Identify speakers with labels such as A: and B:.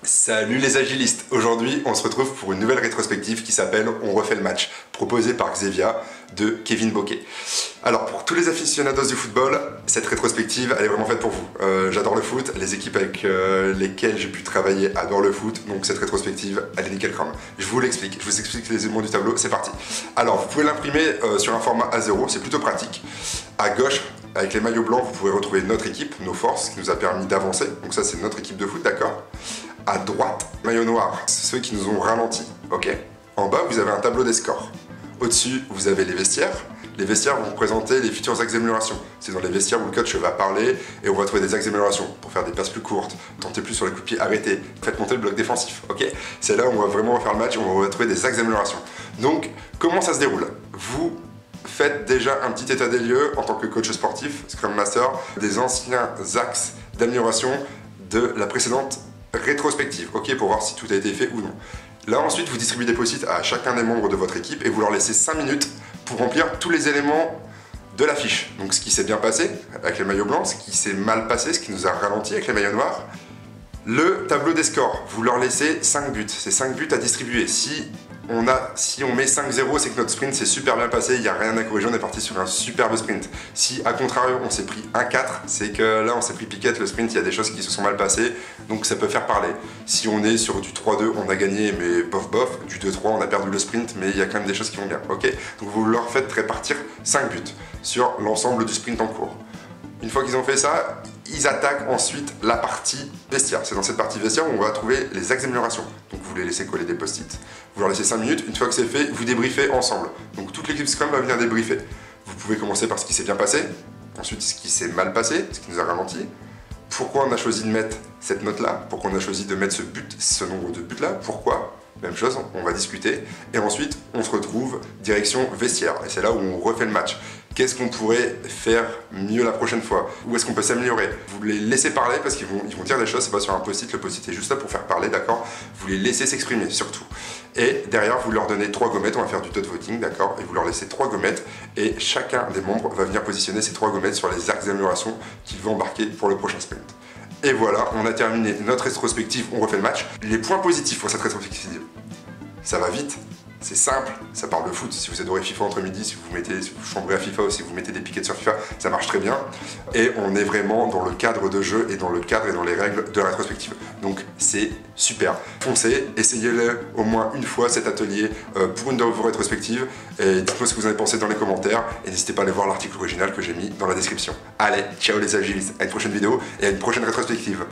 A: Salut les agilistes. Aujourd'hui on se retrouve pour une nouvelle rétrospective qui s'appelle On refait le match, proposée par Xevia de Kevin Bokeh. Alors pour tous les aficionados du football, cette rétrospective elle est vraiment faite pour vous. J'adore le foot, les équipes avec lesquelles j'ai pu travailler adorent le foot, donc cette rétrospective elle est nickel chrome. Je vous l'explique, je vous explique les éléments du tableau, c'est parti. Alors vous pouvez l'imprimer sur un format A0, c'est plutôt pratique. À gauche, avec les maillots blancs, vous pouvez retrouver notre équipe, nos forces, qui nous a permis d'avancer. Donc ça c'est notre équipe de foot, d'accord. À droite, maillot noir, c'est ceux qui nous ont ralenti, ok. En bas, vous avez un tableau des scores. Au-dessus, vous avez les vestiaires. Les vestiaires vont représenter les futures axes d'amélioration. C'est dans les vestiaires où le coach va parler et on va trouver des axes d'amélioration pour faire des passes plus courtes, tenter plus sur les coups de pied arrêtés, faites monter le bloc défensif, ok. C'est là où on va vraiment faire le match et on va trouver des axes d'amélioration. Donc, comment ça se déroule? Vous faites déjà un petit état des lieux en tant que coach sportif, Scrum Master, des anciens axes d'amélioration de la précédente rétrospective, ok, pour voir si tout a été fait ou non. Là ensuite vous distribuez des post-it à chacun des membres de votre équipe et vous leur laissez 5 minutes pour remplir tous les éléments de la fiche. Donc ce qui s'est bien passé avec les maillots blancs, ce qui s'est mal passé, ce qui nous a ralenti avec les maillots noirs. Le tableau des scores, vous leur laissez 5 buts, c'est 5 buts à distribuer. Si on met 5-0, c'est que notre sprint s'est super bien passé, il n'y a rien à corriger, on est parti sur un superbe sprint. Si à contrario on s'est pris 1-4, c'est que là on s'est pris piquette, le sprint, il y a des choses qui se sont mal passées, donc ça peut faire parler. Si on est sur du 3-2, on a gagné mais bof bof, du 2-3, on a perdu le sprint, mais il y a quand même des choses qui vont bien, ok. Donc vous leur faites répartir 5 buts sur l'ensemble du sprint en cours. Une fois qu'ils ont fait ça, ils attaquent ensuite la partie vestiaire. C'est dans cette partie vestiaire où on va trouver les axes d'amélioration. Donc vous les laissez coller des post-it, vous leur laissez 5 minutes, une fois que c'est fait, vous débriefez ensemble. Donc toute l'équipe Scrum va venir débriefer. Vous pouvez commencer par ce qui s'est bien passé, ensuite ce qui s'est mal passé, ce qui nous a ralenti. Pourquoi on a choisi de mettre cette note-là? Pourquoi on a choisi de mettre ce nombre de buts-là? Pourquoi? Même chose, on va discuter. Et ensuite, on se retrouve direction vestiaire. Et c'est là où on refait le match. Qu'est-ce qu'on pourrait faire mieux la prochaine fois? Où est-ce qu'on peut s'améliorer? Vous les laissez parler parce qu'ils vont dire des choses, c'est pas sur un post-it, le post-it est juste là pour faire parler, d'accord? Vous les laissez s'exprimer, surtout. Et derrière, vous leur donnez 3 gommettes, on va faire du dot voting, d'accord? Et vous leur laissez 3 gommettes, et chacun des membres va venir positionner ces 3 gommettes sur les axes d'amélioration qu'il veut embarquer pour le prochain sprint. Et voilà, on a terminé notre rétrospective, on refait le match. Les points positifs pour cette rétrospective, ça va vite, c'est simple, ça parle de foot. Si vous adorez FIFA entre midi, si vous chambrez à FIFA ou si vous mettez des piquettes sur FIFA, ça marche très bien. Et on est vraiment dans le cadre de jeu et dans le cadre et dans les règles de la rétrospective. Donc c'est super. Foncez, essayez-le au moins une fois cet atelier pour une de vos rétrospectives. Et dites-moi ce que vous en avez pensé dans les commentaires. Et n'hésitez pas à aller voir l'article original que j'ai mis dans la description. Allez, ciao les agilistes, à une prochaine vidéo et à une prochaine rétrospective.